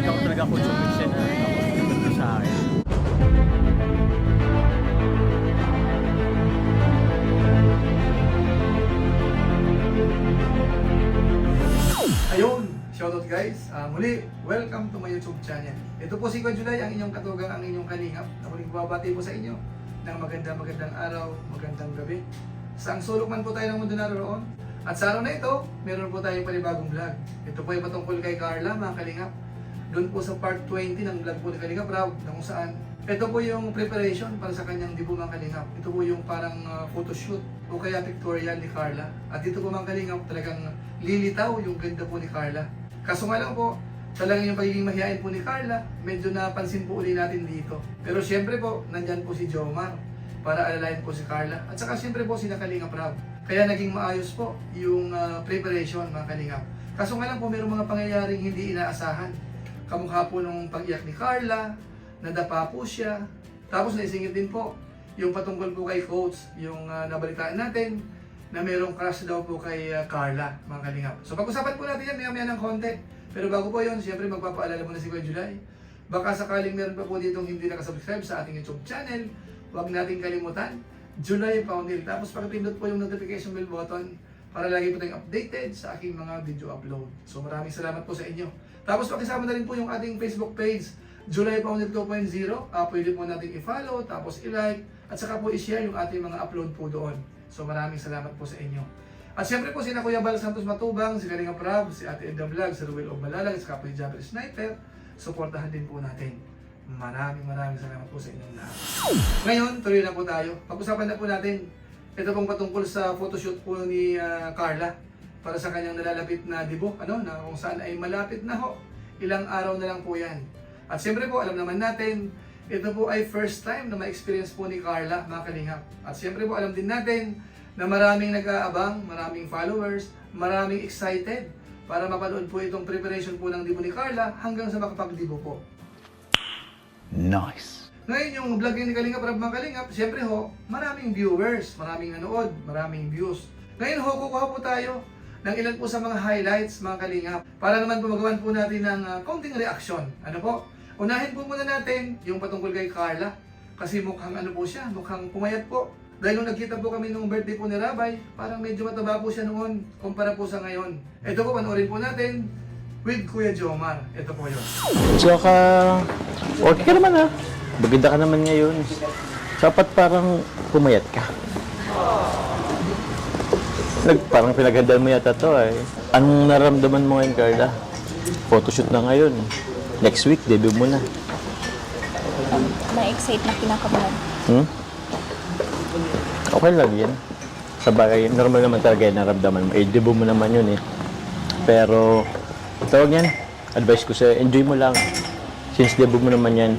ako talaga consumit siya na tapos nagpunta sa akin. Ayun, shoutout guys. Muli, welcome to my YouTube channel. Ito po si Kuya July, ang inyong katugang, ang inyong kalingap. Na muling babati po sa inyo ng magandang araw, magandang gabi. Saang sulok man po tayo ng mundo naroon. At sa araw na ito, meron po tayong panibagong vlog. Ito po ay patungkol kay Carla, mga kalingap. Doon po sa part 20 ng vlog po ni Kalingap Rob, na kung saan ito po yung preparation para sa kanyang debut, mga kalingap. Ito po yung parang photoshoot o kaya pictorial ni Carla. At dito po, mga kalingap, talagang lilitaw yung ganda po ni Carla. Kaso nga lang po, talagang yung pagiging mahihain po ni Carla, medyo napansin po uli natin dito. Pero syempre po, nandyan po si Jomar para alalayan po si Carla. At saka syempre po si Kalingap Rob. Kaya naging maayos po yung preparation, mga kalingap. Kaso nga lang po, mayroong mga pangyayaring hindi inaasahan. Kamukha po nung pag-iyak ni Carla, nadapa po siya. Tapos naisingit din po yung patungkol po kay Coach, yung nabalitaan natin na mayroong crush daw po kay Carla, mga kalingap. So pag-usapan po natin yan maya-maya ng konti. Pero bago po yun, siyempre magpapaalala muna si Kuya July. Baka sakaling meron pa po ditong hindi nakasubscribe sa ating YouTube channel, huwag nating kalimutan, July Poundil. Tapos pakipindot po yung notification bell button para lagi po tayong updated sa aking mga video upload. So maraming salamat po sa inyo. Tapos pakisama na rin po yung ating Facebook page, July Poundil 2.0. Pwede po natin i-follow, tapos i-like, at saka po i-share yung ating mga upload po doon. So maraming salamat po sa inyo. At siyempre po sina Kuya Bal Santos Matubang, si Kalingap Rob, si Ate Edda Vlog, si Ruel Ogmalalag, si Kapoy Jabber Sniper. Suportahan din po natin. Maraming salamat po sa inyong lahat. Ngayon, tuloy na po tayo. Pag-usapan na po natin ito pong patungkol sa photoshoot po ni Carla para sa kanyang nalalapit na debut, na kung saan ay malapit na ho. Ilang araw na lang po yan. At siyempre po, alam naman natin, ito po ay first time na ma-experience po ni Carla, mga kalingap. At siyempre po, alam din natin na maraming nag-aabang, maraming followers, maraming excited para mapanood po itong preparation po ng debut ni Carla hanggang sa makapag-debut po. Nice! Ngayon, yung vlog ni Kalingap, mga kalingap, siyempre ho, maraming viewers, maraming nanood, maraming views. Ngayon ho, kukuha po tayo ng ilan po sa mga highlights, mga kalingap, para naman po magawan po natin ng konting reaction. Ano po? Unahin po muna natin yung patungkol kay Carla, kasi mukhang po siya, mukhang pumayat po. Dahil nung nagkita po kami nung birthday po ni Rabay, parang medyo mataba po siya noon, kumpara po sa ngayon. Ito po, panoorin po natin with Kuya Jomar. Ito po yun. Tsaka, okay ka naman Maganda ka naman ngayon. Dapat parang pumayat ka. Parang pinaghandaan mo yata to Anong naramdaman mo ngayon, Carla? Photoshoot na ngayon. Next week, debut mo na. Na-excite na kinakabahan. Okay lang yan. Sa bagay, normal naman talaga yung naramdaman mo. Debut mo naman yun Pero, tawag yan. Advice ko sa'yo, enjoy mo lang. Since debut mo naman yan,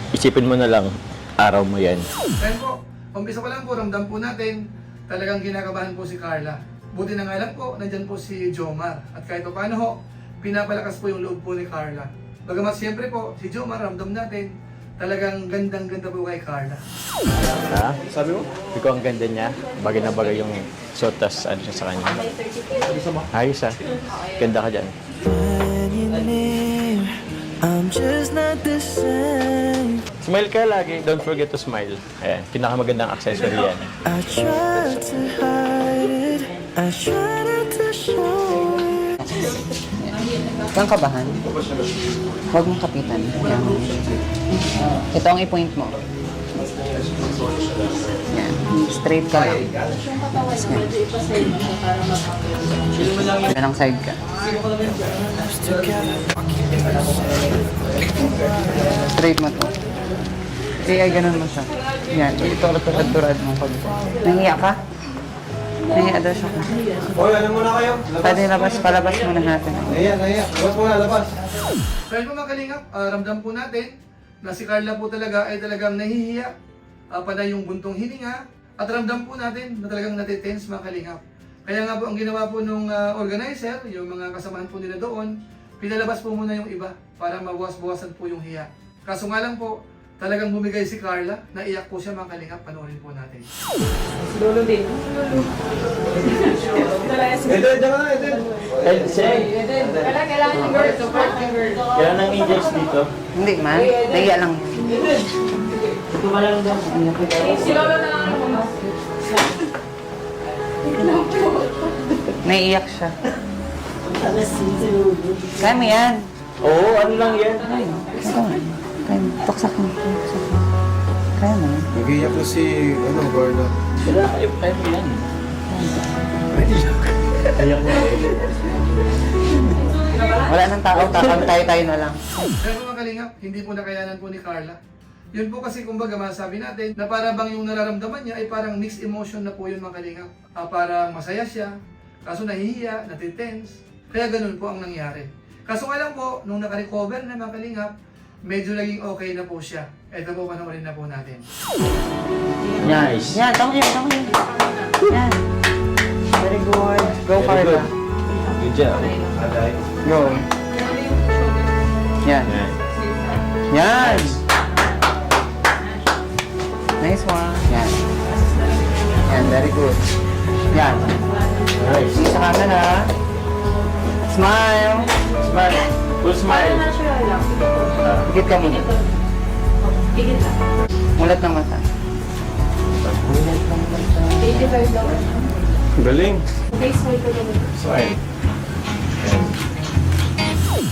isipin mo na lang, araw mo yan. Kaya po, umpisa pa lang po, ramdam po natin, talagang kinakabahan po si Carla. Buti na nga lang po, nandyan po si Jomar. At kahit pa paano ho, pinapalakas po yung loob po ni Carla. Bagamat siyempre po, si Jomar, ramdam natin, talagang gandang-ganda po kay Carla. Ha? Sabi mo? Ikaw ang ganda niya. Bagay na bagay yung sotas siya sa kanya. Ayos Ganda ka dyan. I'm just not the same. Smile ka lagi. Don't forget to smile. Ayan. Pinakamagandang accessory yan. I tried to hide it. I tried to show it. Kang kabahan? Huwag mong kapitan. Yan. Ito ang i-point mo. Yan. Straight ka lang. Yan ang side ka. Straight mo to. Ay, ganun mo siya. Yan. Ito ang turad mo. Nahiya ka? Nahiya daw siya. Hoy, ano muna kayo? Pwede palabas muna natin. Nahiya. Labas muna, labas. Kaya po, mga kalingap, ramdam po natin na si Carla po talaga ay talagang nahihiya. Panay yung buntong hininga. At ramdam po natin na talagang natitense, mga kalingap. Kaya nga po, ang ginawa po nung organizer, yung mga kasamahan po nila doon, pinalabas po muna yung iba para mabuwas-buwasan po yung hiya. Kaso nga lang po, Talagang bumigay si Carla, naiyak po siya mga kalingap, panoorin po natin. Lolo din. Kailangan yung girl, support yung girl. Kailan ng index dito? Hindi man. Nahiya lang yan. Si Lolo na lang ako. Naiiyak siya. Kaya mo yan. Oo, ano lang yan? Kaya mo. Kaya mo. Tuksak mo. Kaya mo yan. Nag-iiyak na si, Carla. Sila, kaya mo yan. Ayak mo Wala nang tao. Tayo na lang. Pero mga kalingap, hindi po nakayanan po ni Carla. Yun po kasi kumbaga masabi natin na para bang yung nararamdaman niya ay parang mixed emotion na po yun mga kalingap. Parang masaya siya, kaso nahihiya, natitense. Kaya ganun po ang nangyari. Kaso nga lang po, nung nakarecover na mga kalingap, medyo naging okay na po siya. Ito po, panoorin na po natin. Nice. Yan, tama yun. Yan. Very good. Go, Very Carla. good. Good job. Go. Yan. Yan. Yan. Nice one. Yan. Yan, very good. Yan. Nice. Sige sa camera. Smile. Smile. Full smile. Natural lang. Higit ka muna. Higit lang. Mulat ng mata. 85 daw. Galing. Face mo ito naman. Smile.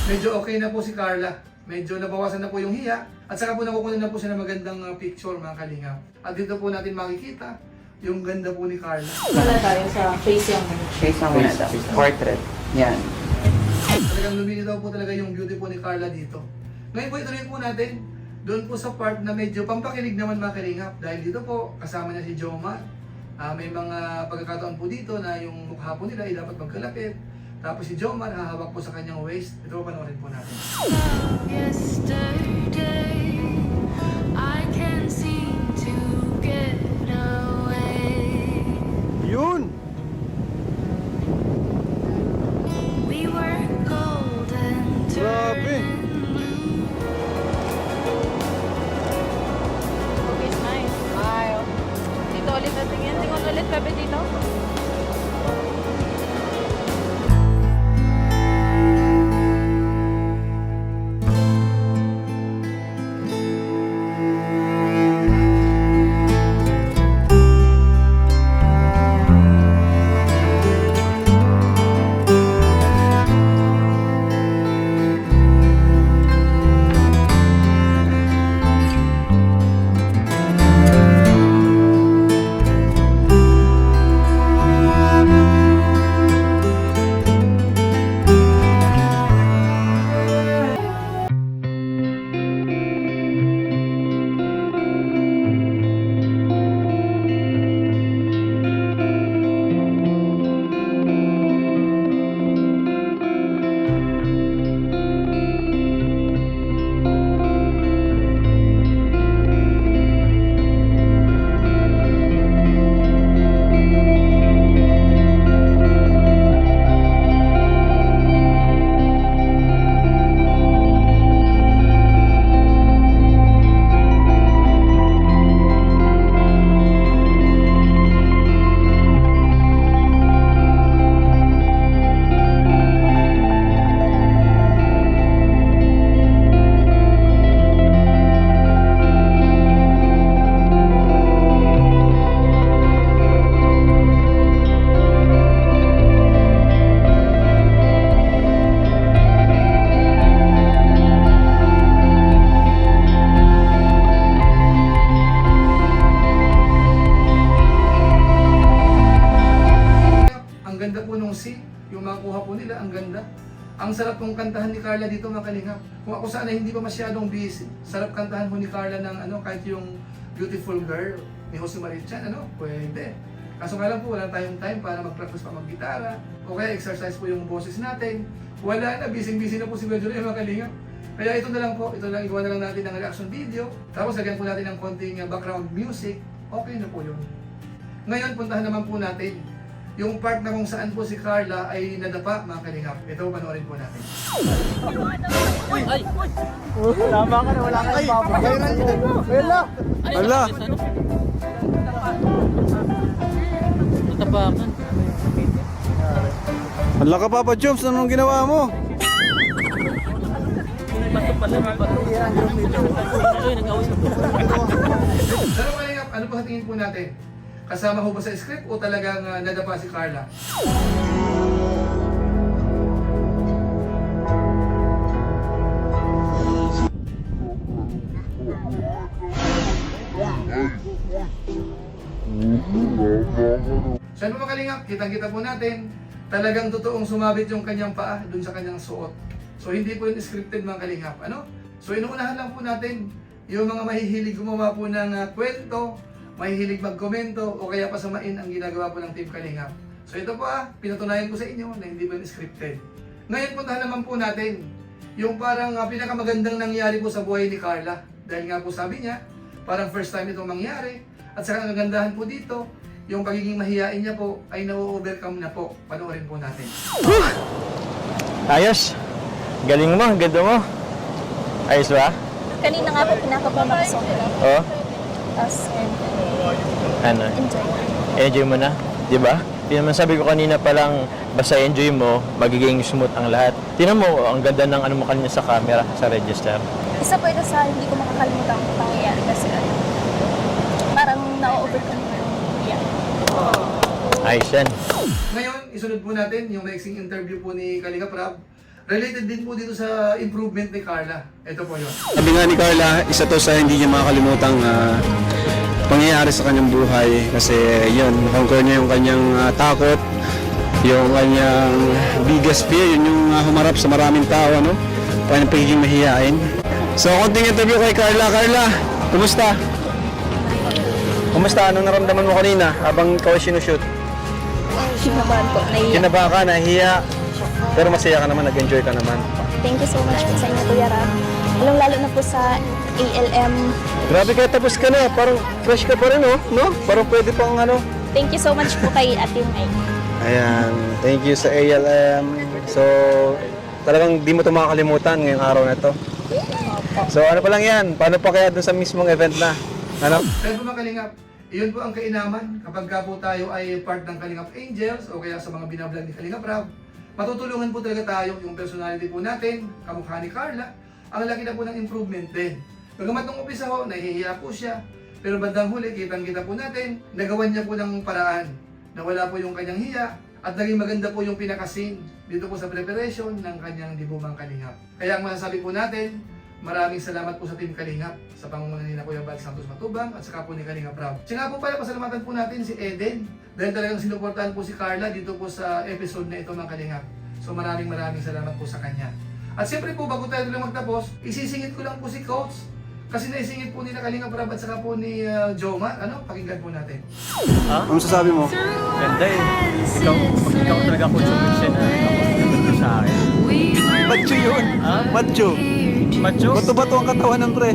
Medyo okay na po si Carla. Medyo nabawasan na po yung hiya. At saka po nakukunan na po siya ng magandang picture mga kalingap. At dito po natin makikita yung ganda po ni Carla. Wala tayo sa face yung Face na muna daw. Portrait. Yan. Talagang lumilitaw po talaga yung beauty po ni Carla dito. Ngayon po ituloy po natin doon po sa part na medyo pampakilig naman mga kalingap. Dahil dito po kasama niya si Joma. May mga pagkakataon po dito na yung mukha po nila ay dapat magkalapit. Tapos si Joma hahawak po sa kanyang waist. Ito po panoorin po natin. Yesterday, I can't seem to get away. Yun! We were golden Grabe! Okay, smile. Smile. Dito ulit natin yan. Tingnan ulit sabi dito. yung makuha po nila, ang ganda. Ang sarap pong kantahan ni Carla dito mga kalingap. Kung ako sana hindi pa masyadong busy, sarap kantahan po ni Carla ng kahit yung Beautiful Girl ni Jose Marichan, pwede. Kaso nga lang po, wala tayong time para mag-practice pa mag-gitara, o kaya exercise po yung boses natin. Wala na, busy-busy na po si Medyo mga kalingap. Kaya ito na lang po, ito lang, igawa na lang natin ng reaction video. Tapos lagyan po natin ng konting background music, okay na po yun. Ngayon, puntahan naman po natin yung part na kung saan po si Carla ay nadapa, mga kalingap. Ito, panoorin po natin. Ala! Natapakan. Ala ka, Papa Jobs, anong ginawa mo? Bato pala, bato. Ay, nag-awis na po. Pero kalingap, ano po sa tingin po natin? Kasama ho ba sa script o talagang nadapa si Carla? So ano mga kalingap, kitang-kita po natin, talagang totoong sumabit yung kanyang paa dun sa kanyang suot. So hindi po yun scripted mga kalingap. Ano? So inuunahan lang po natin yung mga mahihilig gumawa po ng kwento, mahihilig magkomento o kaya pasamain ang ginagawa po ng Team Kalingap. So ito po pinatunayan ko sa inyo na hindi po yun scripted. Ngayon puntahan naman po natin yung parang pinakamagandang nangyari po sa buhay ni Carla. Dahil nga po sabi niya, parang first time itong mangyari. At saka ang kagandahan po dito, yung pagiging mahihain niya po ay na-overcome na po. Panoorin po natin. Ayos. Galing mo, ganda mo. Ayos ba? Kanina nga po pinakapamak ko song. Oo. Tapos, Ano? enjoy. Enjoy mo na, di ba? Di naman sabi ko kanina pa lang, basta enjoy mo, magiging smooth ang lahat. Tingnan mo, ang ganda ng ano mo kanina sa camera, sa register. Isa po ito sa hindi ko makakalimutan ang pangyayari kasi parang na-overcome ko yung yeah. Ayos yan. Ngayon, isunod po natin yung mixing interview po ni Kalingap Rab. Related din po dito sa improvement ni Carla. Ito po yun. Sabi nga ni Carla, isa to sa hindi niya makakalimutang pangyayari sa kanyang buhay. Kasi yun, conquer niya yung kanyang takot, yung kanyang biggest fear, yun yung humarap sa maraming tao, ano? Kanyang pagiging mahihain. So, konting interview kay Carla. Carla, kumusta? Kumusta? Anong naramdaman mo kanina habang ikaw ay sinushoot? Kinabahan po, naiiyak. Kinabahan ka, nahiya. Pero masaya ka naman, nag-enjoy ka naman. Thank you so much po sa inyo, Kuya Rab. Lalo na po sa ALM. Grabe kaya tapos ka na, parang fresh ka pa rin, oh, no? Parang pwede pang ano. Thank you so much po kay Ate May. Ayan, thank you sa ALM. So, talagang di mo ito makakalimutan ngayong araw na to. So, ano pa lang yan? Paano pa kaya dun sa mismong event na? Ano? Kaya po mga Kalingap, iyon po ang kainaman kapag ka po tayo ay part ng Kalingap Angels o kaya sa mga binablog ni Kalingap Rab. Matutulungan po talaga tayo yung personality po natin, kamukha ni Carla, ang laki na po ng improvement din. Bagamat nung umpisa ho, nahihiya po siya, pero bandang huli, kitang-kita po natin, nagawan niya po ng paraan. Nawala po yung kanyang hiya, at naging maganda po yung pinakasin dito po sa preparation ng kanyang dibumang Kalingap. Kaya ang masasabi po natin, maraming salamat po sa Team Kalingap sa pangunguna ni Kuya Bal Santos Matubang at saka po ni Kalingap Rab. Siya nga po pala, pasalamatan po natin si Eden dahil talagang sinuportahan po si Carla dito po sa episode na ito mga Kalingap. So maraming salamat po sa kanya. At siyempre po, bago tayo lang magtapos, isisingit ko lang po si Coach kasi naisingit po nila Kalingap Rab at saka po ni Joma. Ano? Pakinggan po natin. Ano sasabi mo? Ganda eh. Ikaw talaga po sumisyon na. Ikaw sa akin. Macho yun. Ha? Macho. Macho? Bato-bato ang katawan ng pre.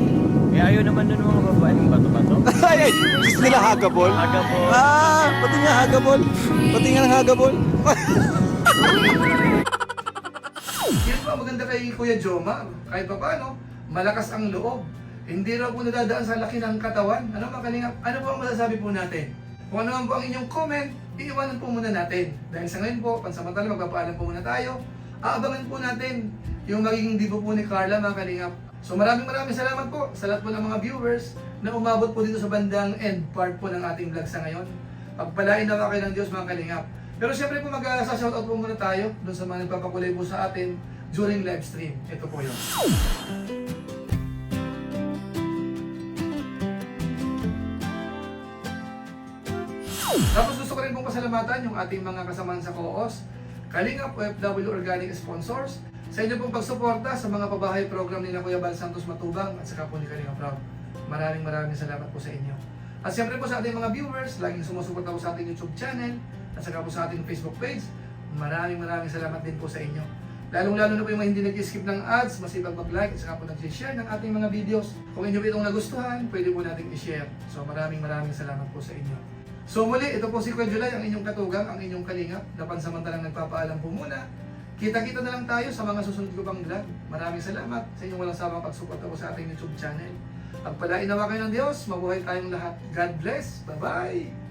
Eh ayaw naman nun mga babae ng bato-bato. Ay, gusto nila hagabol? Hagabol. Pati nga hagabol. Pati nga ng hagabol. Yun po, maganda kay Kuya Joma. Kahit pa paano, malakas ang loob. Hindi raw po nadadaan sa laki ng katawan. Ano mga Kalingap? Ano po ang masasabi po natin? Kung ano man po ang inyong comment, iiwanan po muna natin. Dahil sa ngayon po, pansamantala magpapaalam po muna tayo. Aabangan po natin yung magiging dibo po ni Carla mga Kalingap. So maraming salamat po sa lahat po ng mga viewers na umabot po dito sa bandang end part po ng ating vlog sa ngayon. Pagpalain na kayo ng Diyos mga Kalingap. Pero siyempre po mag-shoutout po muna tayo doon sa mga nagpapakulay po sa atin during live stream. Ito po yun. Tapos gusto ko rin pong pasalamatan yung ating mga kasamahan sa COOS, Kalingap OFW Organic Sponsors, sa inyo pong pagsuporta sa mga pabahay program ni Kuya Bal Santos Matubang at saka po ni Kalingap Rab. Maraming salamat po sa inyo. At siyempre po sa ating mga viewers, laging sumusuporta po sa ating YouTube channel at saka po sa ating Facebook page, maraming salamat din po sa inyo. Lalong-lalo na po yung mga hindi nag-skip ng ads, masipag mag-like at saka po nag-share ng ating mga videos. Kung inyo po itong nagustuhan, pwede po natin i-share. So maraming salamat po sa inyo. So muli, ito po si Kuya July, ang inyong katugang, ang inyong kalingap, na pansamantalang nagpapaalam po muna. Kita-kita na lang tayo sa mga susunod ko pang vlog. Maraming salamat sa inyong walang sawang pagsuporta po sa ating YouTube channel. Pagpalain nawa kayo ng Diyos, mabuhay tayong lahat. God bless. Bye-bye!